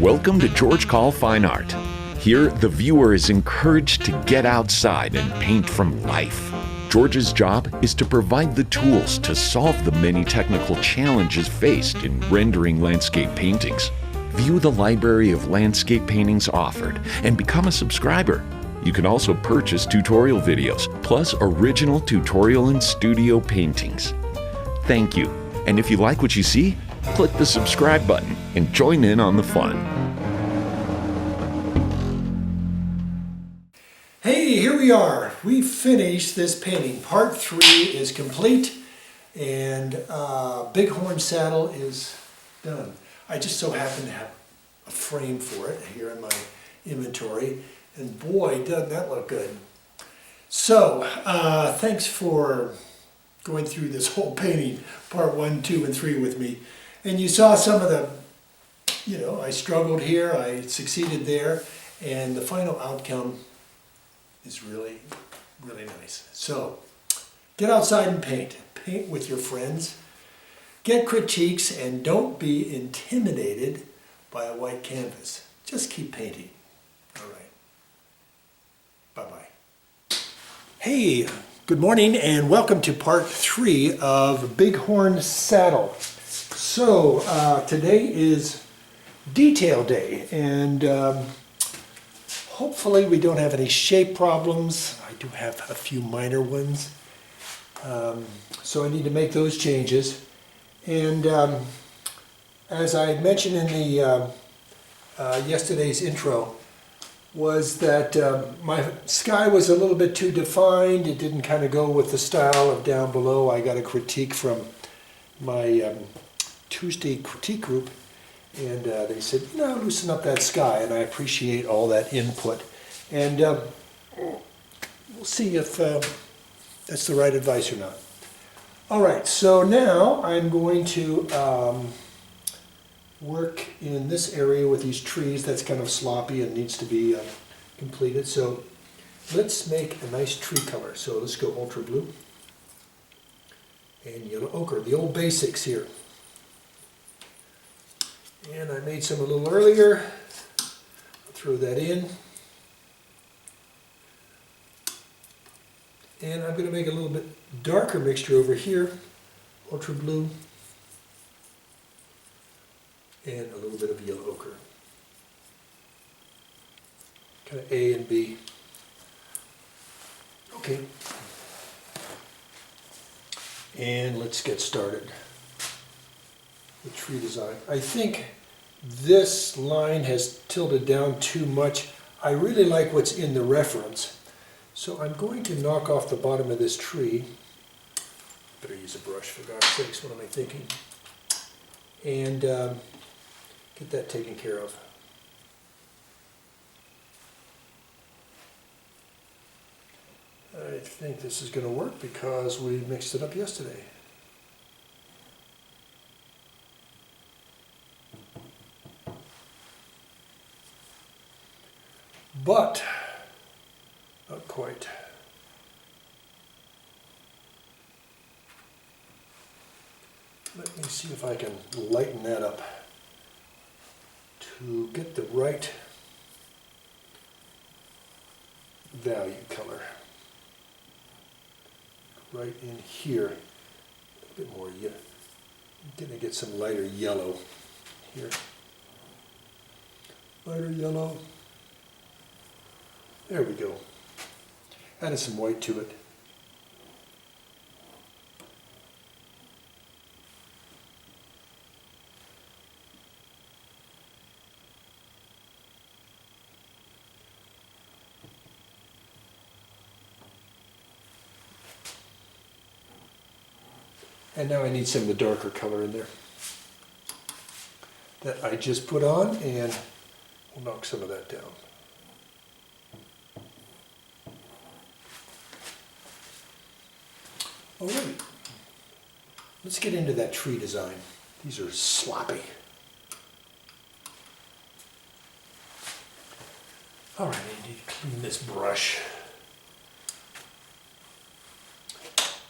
Welcome to George Coll Fine Art. Here, the viewer is encouraged to get outside and paint from life. George's job is to provide the tools to solve the many technical challenges faced in rendering landscape paintings. View the library of landscape paintings offered and become a subscriber. You can also purchase tutorial videos, plus original tutorial and studio paintings. Thank you. And if you like what you see, click the subscribe button and join in on the fun. Hey, here we are. We finished this painting. Part 3 is complete, and Bighorn Saddle is done. I just so happen to have a frame for it here in my inventory, and boy, doesn't that look good. So, thanks for going through this whole painting, part 1, 2, and 3 with me. And you saw some of the, I struggled here, I succeeded there, and the final outcome is really, really nice. So, get outside and paint. Paint with your friends. Get critiques and don't be intimidated by a white canvas. Just keep painting. All right. Bye-bye. Hey, good morning and welcome to part 3 of Bighorn Saddle. So, today is detail day, and hopefully we don't have any shape problems. I do have a few minor ones, so I need to make those changes. And as I mentioned in the yesterday's intro, was that my sky was a little bit too defined. It didn't kind of go with the style of down below. I got a critique from my Tuesday critique group, and they said, loosen up that sky, and I appreciate all that input. And we'll see if that's the right advice or not. All right, so now I'm going to work in this area with these trees. That's kind of sloppy and needs to be completed. So let's make a nice tree color. So let's go ultra blue and yellow ochre, the old basics here. And I made some a little earlier. I'll throw that in. And I'm going to make a little bit darker mixture over here, ultra blue, and a little bit of yellow ochre. Kind of A and B. Okay. And let's get started with tree design. I think this line has tilted down too much. I really like what's in the reference. So I'm going to knock off the bottom of this tree. Better use a brush, for God's sakes, what am I thinking? And get that taken care of. I think this is going to work because we mixed it up yesterday. But not quite. Let me see if I can lighten that up to get the right value color. Right in here, a bit more yellow. I'm going to get some lighter yellow here. Lighter yellow. There we go. Added some white to it. And now I need some of the darker color in there that I just put on, and we'll knock some of that down. All right, let's get into that tree design. These are sloppy. All right, I need to clean this brush.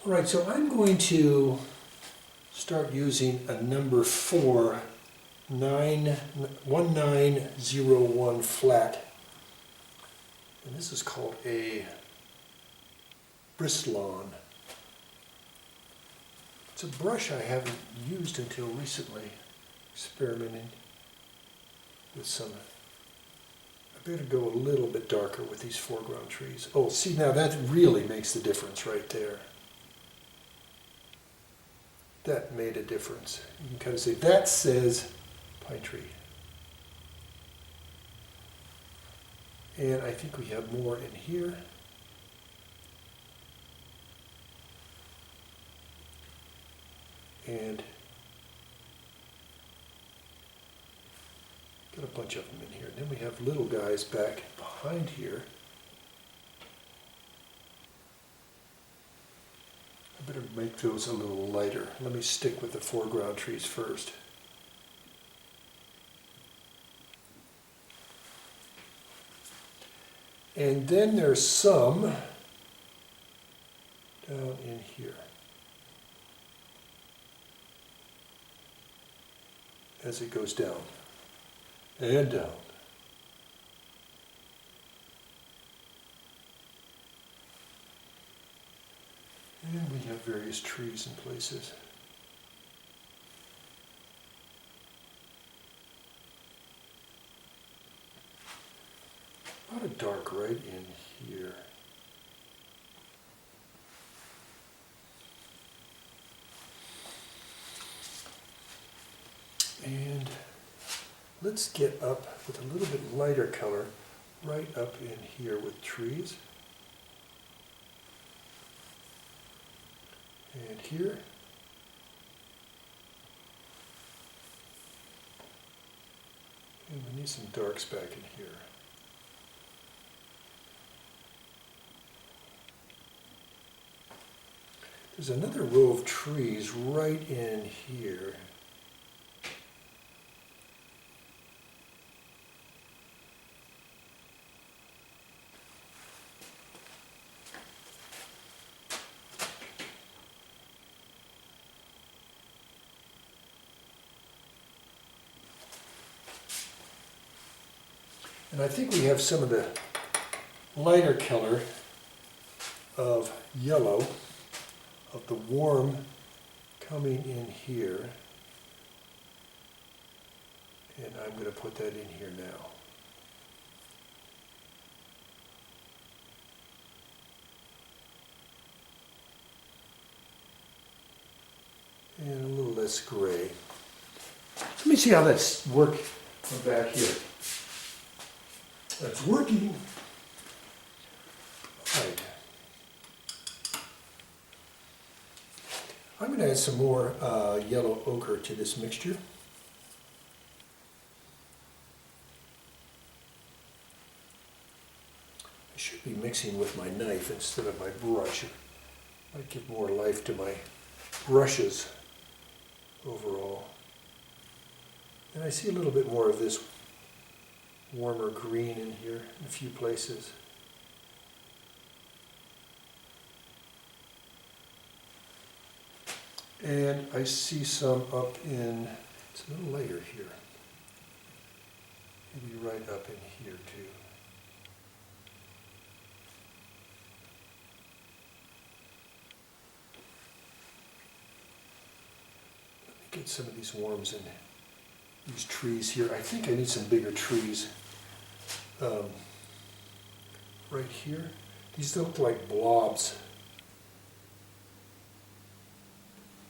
All right, so I'm going to start using a number 4 1901 flat. And this is called a Bristlon. It's a brush I haven't used until recently, experimenting with some. I better go a little bit darker with these foreground trees. Oh, see, now that really makes the difference right there. That made a difference. You can kind of say, that says pine tree. And I think we have more in here. And got a bunch of them in here. And then we have little guys back behind here. I better make those a little lighter. Let me stick with the foreground trees first. And then there's some down in here. As it goes down and down. And we have various trees in places. A lot of dark right in here. And let's get up with a little bit lighter color right up in here with trees. And here. And we need some darks back in here. There's another row of trees right in here. And I think we have some of the lighter color of yellow, of the warm coming in here. And I'm going to put that in here now. And a little less gray. Let me see how that's working from back here. That's working. All right. I'm going to add some more yellow ochre to this mixture. I should be mixing with my knife instead of my brush. It might give more life to my brushes overall. And I see a little bit more of this warmer green in here in a few places. And I see some up in, it's a little lighter here. Maybe right up in here too. Let me get some of these warms in these trees here. I think I need some bigger trees right here. These look like blobs.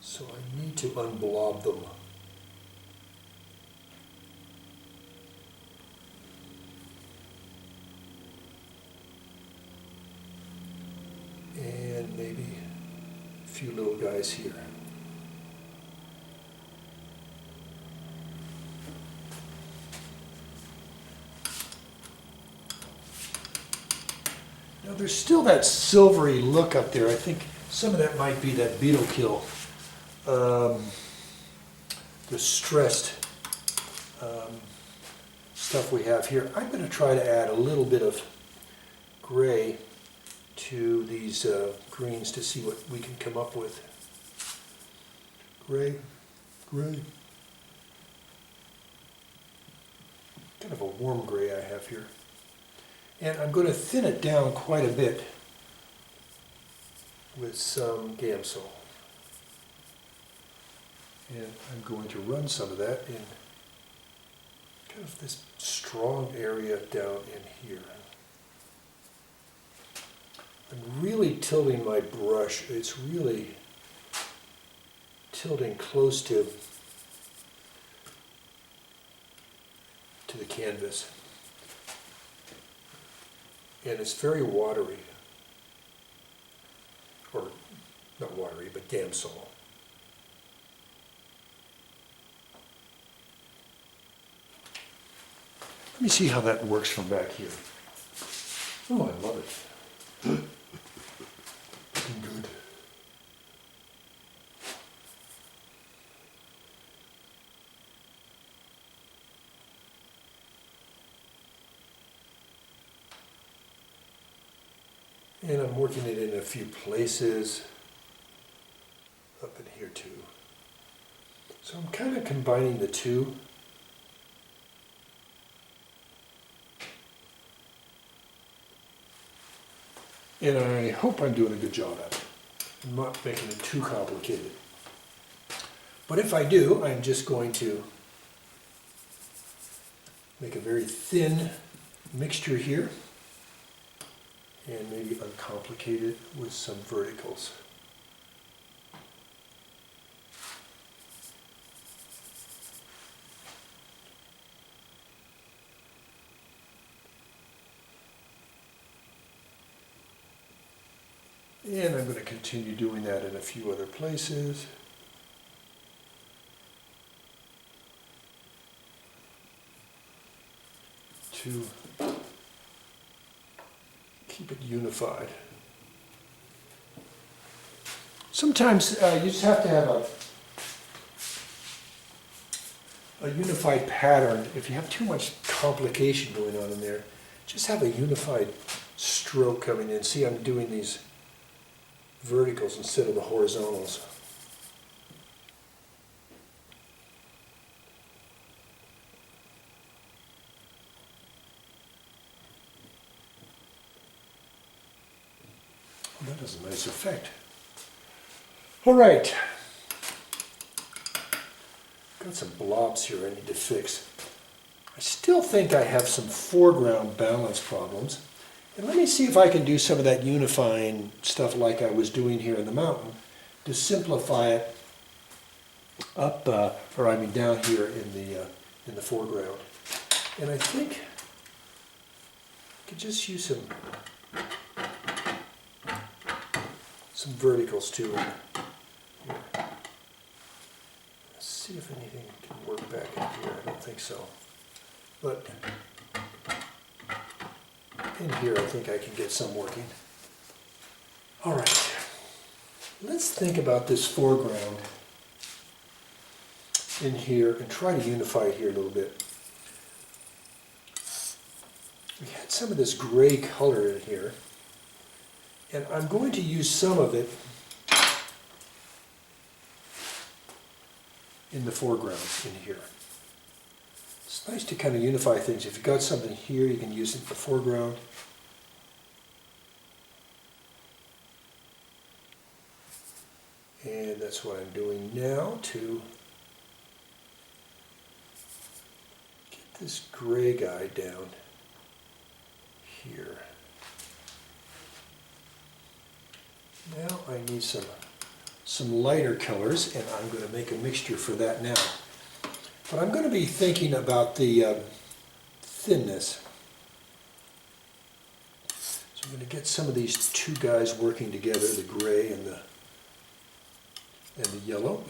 So I need to unblob them. And maybe a few little guys here. Now there's still that silvery look up there. I think some of that might be that beetle kill. The stressed stuff we have here. I'm going to try to add a little bit of gray to these greens to see what we can come up with. Gray, gray. of a warm gray I have here. And I'm going to thin it down quite a bit with some Gamsol. And I'm going to run some of that in kind of this strong area down in here. I'm really tilting my brush. It's really tilting close to the canvas. And it's very watery. Or not watery, but Gamsol. Let me see how that works from back here. Oh, I love it. Looking good. And I'm working it in a few places up in here too. So I'm kind of combining the two. And I hope I'm doing a good job at it. I'm not making it too complicated. But if I do, I'm just going to make a very thin mixture here and maybe uncomplicate it with some verticals. And I'm going to continue doing that in a few other places. To keep it unified. Sometimes you just have to have a unified pattern. If you have too much complication going on in there, just have a unified stroke coming in. See, I'm doing these verticals instead of the horizontals. Well, that has a nice effect. All right. Got some blobs here I need to fix. I still think I have some foreground balance problems. And let me see if I can do some of that unifying stuff like I was doing here in the mountain to simplify it up, or I mean down here in the foreground. And I think I could just use some verticals too. Here. Let's see if anything can work back in here. I don't think so. But in here, I think I can get some working. All right, let's think about this foreground in here and try to unify it here a little bit. We had some of this gray color in here, and I'm going to use some of it in the foreground in here. It's nice to kind of unify things. If you've got something here, you can use it in the foreground. And that's what I'm doing now to get this gray guy down here. Now I need some lighter colors, and I'm going to make a mixture for that now. But I'm going to be thinking about the thinness. So I'm going to get some of these two guys working together, the gray and the yellow.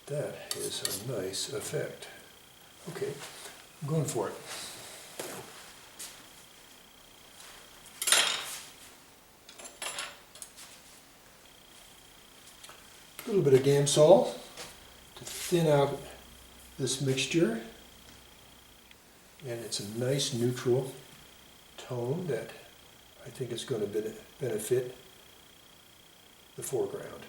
That is a nice effect. Okay, I'm going for it. A little bit of Gamsol to thin out this mixture, and it's a nice neutral tone that I think is going to benefit the foreground.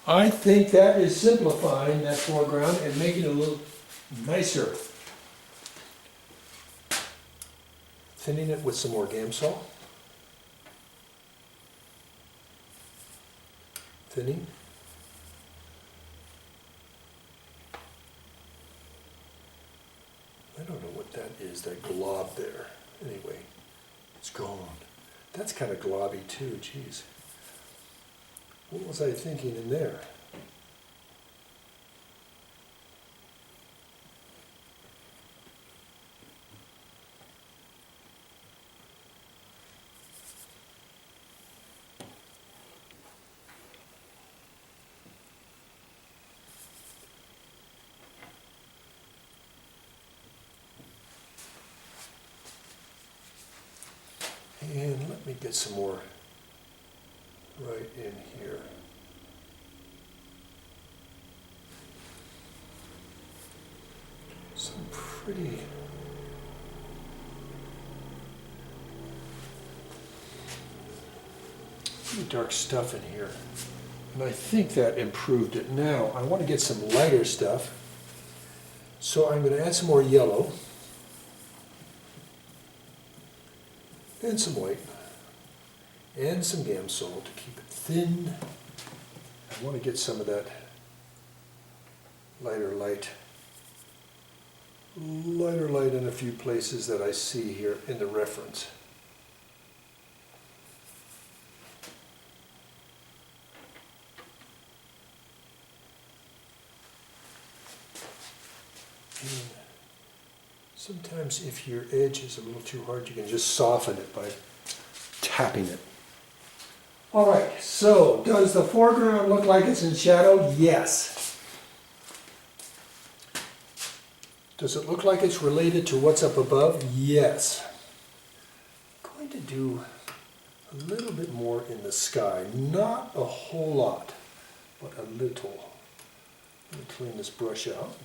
I think that is simplifying that foreground and making it a little nicer. Thinning it with some more Gamsol. Thinning. I don't know what that is, that glob there. Anyway, it's gone. That's kind of globby too, geez. What was I thinking in there? And let me get some more right in here. Some pretty dark stuff in here. And I think that improved it. Now, I want to get some lighter stuff. So I'm going to add some more yellow. And some white. And some Gamsol to keep it thin. I want to get some of that lighter light in a few places that I see here in the reference. And sometimes if your edge is a little too hard, you can just soften it by tapping it. All right, so does the foreground look like it's in shadow? Yes. Does it look like it's related to what's up above? Yes. I'm going to do a little bit more in the sky. Not a whole lot, but a little. Let me clean this brush out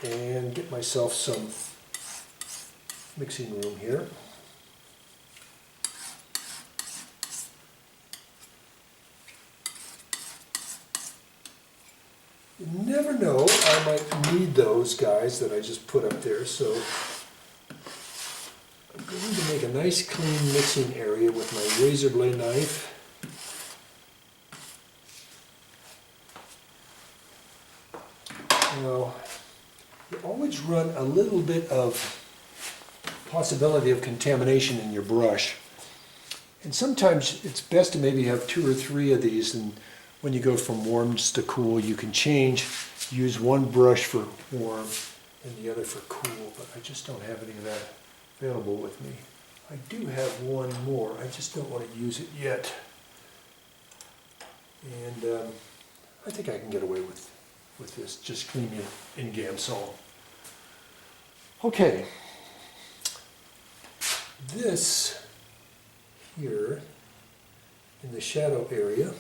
and get myself some mixing room here. You never know, I might need those guys that I just put up there, so I'm going to make a nice clean mixing area with my razor blade knife. Now, you always run a little bit of possibility of contamination in your brush. And sometimes it's best to maybe have 2 or 3 of these, and when you go from warms to cool, you can change, use one brush for warm and the other for cool, but I just don't have any of that available with me. I do have one more, I just don't want to use it yet. And I think I can get away with this, just cleaning it in Gamsol. Okay, this here in the shadow area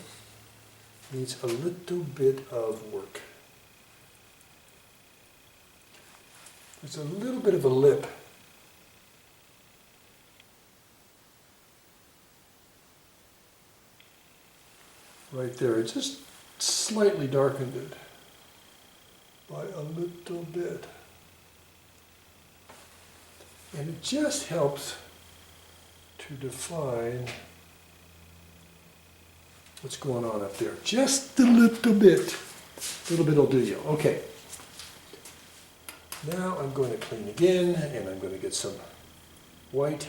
needs a little bit of work. There's a little bit of a lip. Right there, it just slightly darkened it by a little bit. And it just helps to define what's going on up there. Just a little bit. A little bit will do you. Okay. Now I'm going to clean again, and I'm going to get some white.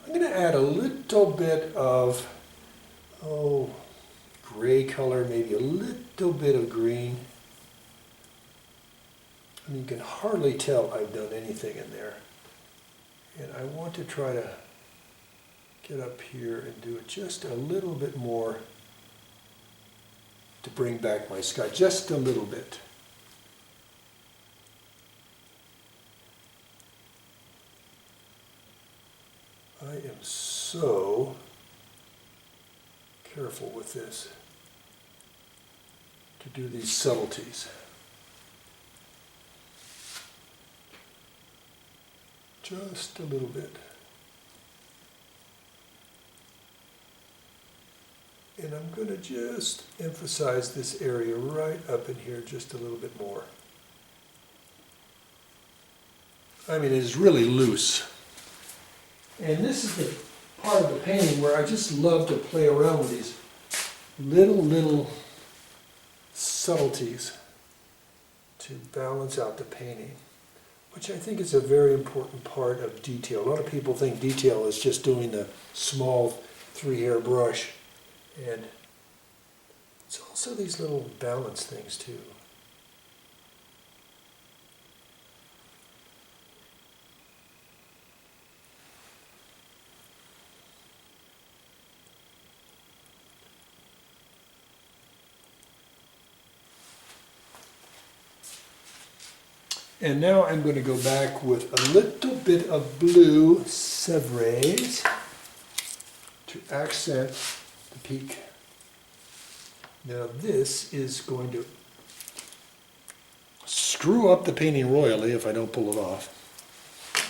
I'm going to add a little bit of, gray color, maybe a little bit of green. And you can hardly tell I've done anything in there. And I want to try to get up here and do it just a little bit more to bring back my sky, just a little bit. I am so careful with this to do these subtleties. Just a little bit. And I'm going to just emphasize this area right up in here just a little bit more. I mean, it is really loose. And this is the part of the painting where I just love to play around with these little subtleties to balance out the painting, which I think is a very important part of detail. A lot of people think detail is just doing the small 3-hair brush, and it's also these little balance things too. And now I'm going to go back with a little bit of blue Sevres to accent the peak. Now this is going to screw up the painting royally if I don't pull it off.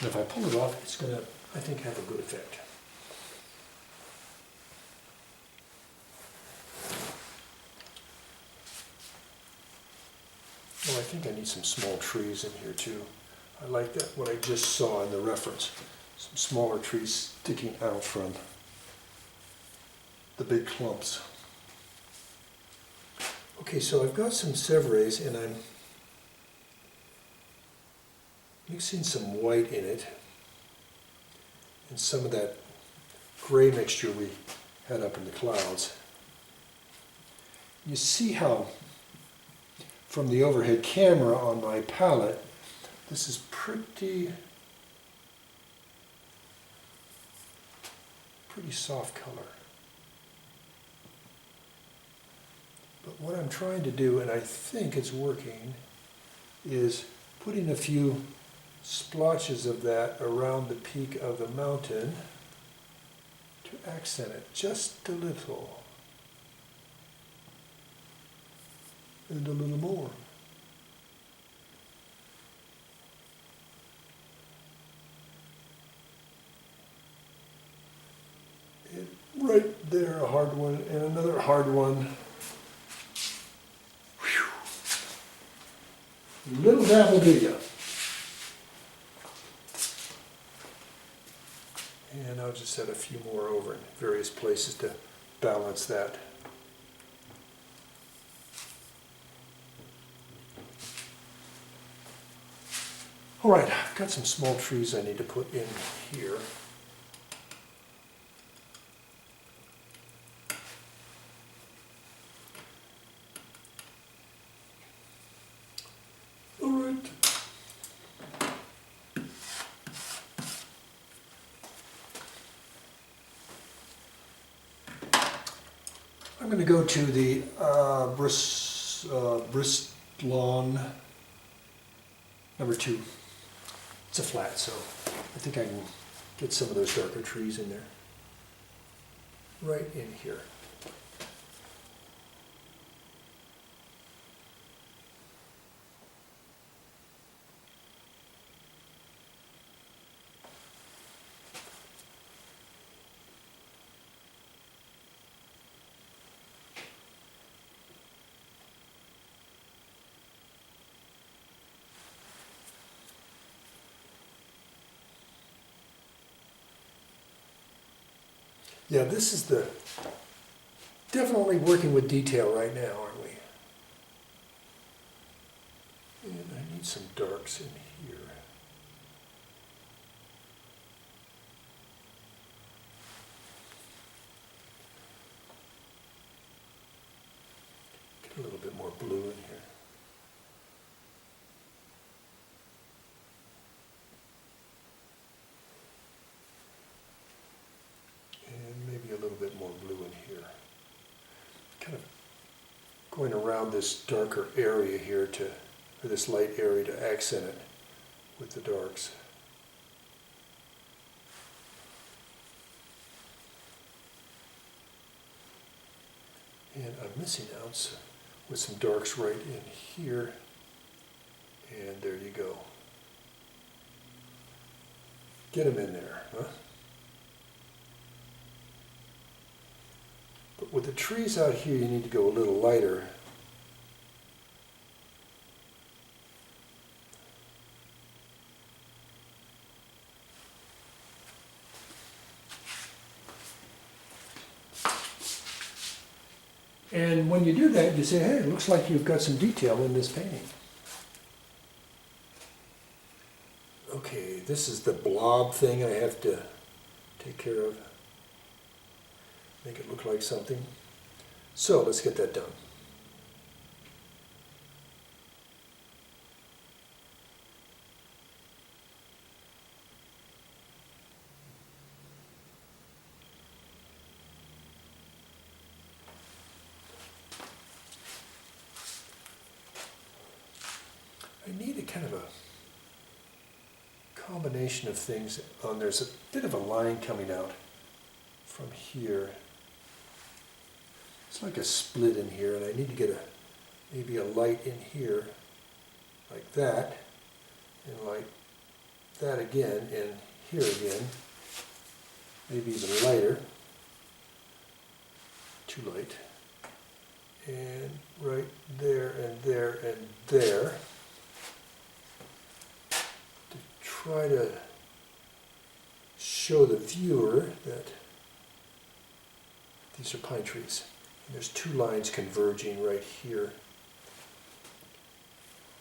And if I pull it off, it's going to, I think, have a good effect. Well, I think I need some small trees in here too. I like that, what I just saw in the reference. Some smaller trees sticking out from the big clumps. Okay, so I've got some Sevres and I'm mixing some white in it and some of that gray mixture we had up in the clouds. You see how from the overhead camera on my palette, this is pretty soft color. But what I'm trying to do, and I think it's working, is putting a few splotches of that around the peak of the mountain to accent it just a little. And a little more. And right there, a hard one, and another hard one. Whew. Little dabble do ya. And I'll just add a few more over in various places to balance that. All right, I've got some small trees I need to put in here. All right. I'm going to go to the Bristlawn number 2. It's a flat, so I think I can get some of those darker trees in there. Right in here. Yeah, this is definitely working with detail right now, aren't we? And I need some darks in here. Get a little bit more blue in here. A little bit more blue in here. Kind of going around this darker area here or this light area to accent it with the darks. And I'm missing out with some darks right in here. And there you go. Get them in there, huh? But with the trees out here, you need to go a little lighter. And when you do that, you say, hey, it looks like you've got some detail in this painting. Okay, this is the blob thing I have to take care of. Make it look like something. So let's get that done. I need a kind of a combination of things. There's a bit of a line coming out from here. It's like a split in here, and I need to get maybe a light in here, like that, and like that again, and here again, maybe even lighter, too light, and right there, and there, and there, to try to show the viewer that these are pine trees. And there's two lines converging right here,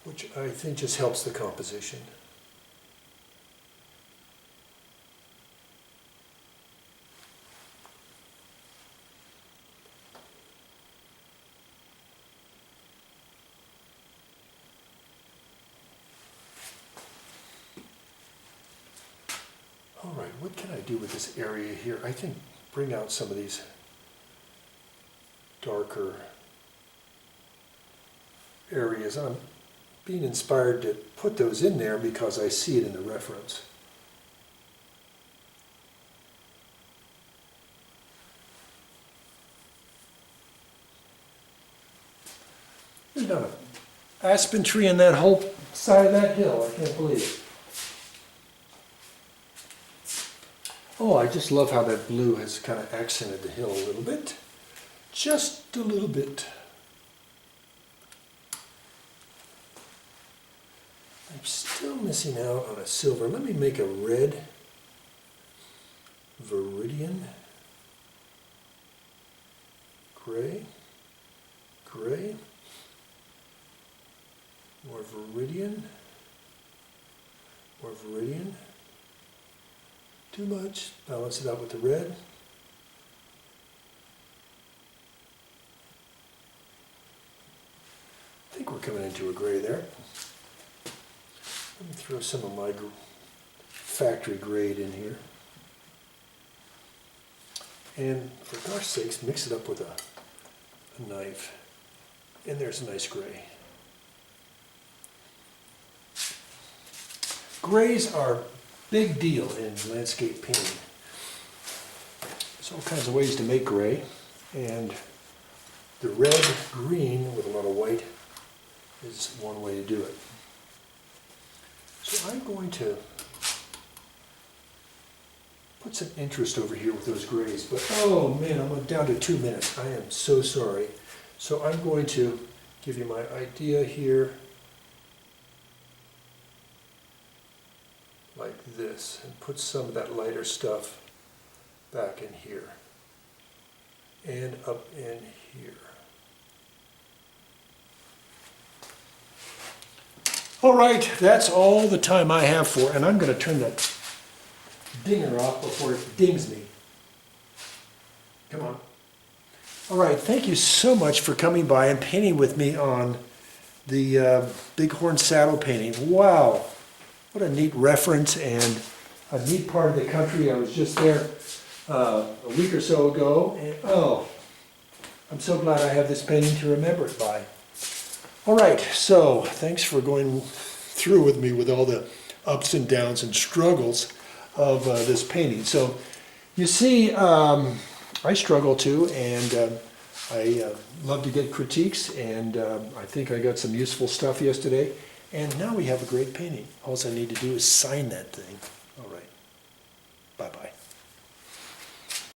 which I think just helps the composition. All right, what can I do with this area here? I think bring out some of these darker areas. I'm being inspired to put those in there because I see it in the reference. There's not an aspen tree in that whole side of that hill. I can't believe it. Oh, I just love how that blue has kind of accented the hill a little bit. Just a little bit. I'm still missing out on a silver. Let me make a red viridian. Gray. Gray. More viridian. More viridian. Too much. Balance it out with the red. I think we're coming into a gray there. Let me throw some of my factory grade in here. And for gosh sakes, mix it up with a knife. And there's a nice gray. Grays are a big deal in landscape painting. There's all kinds of ways to make gray. And the red-green with a lot of white is one way to do it. So I'm going to put some interest over here with those grays, but oh man, I'm down to 2 minutes. I am so sorry. So I'm going to give you my idea here, like this, and put some of that lighter stuff back in here, and up in here. All right, that's all the time I have for, and I'm going to turn that dinger off before it dings me. Come on. All right, thank you so much for coming by and painting with me on the Bighorn Saddle painting. Wow, what a neat reference and a neat part of the country. I was just there a week or so ago, and oh, I'm so glad I have this painting to remember it by. All right, so thanks for going through with me with all the ups and downs and struggles of this painting. So you see, I struggle too, and I love to get critiques, and I think I got some useful stuff yesterday, and now we have a great painting. All I need to do is sign that thing. All right, bye-bye.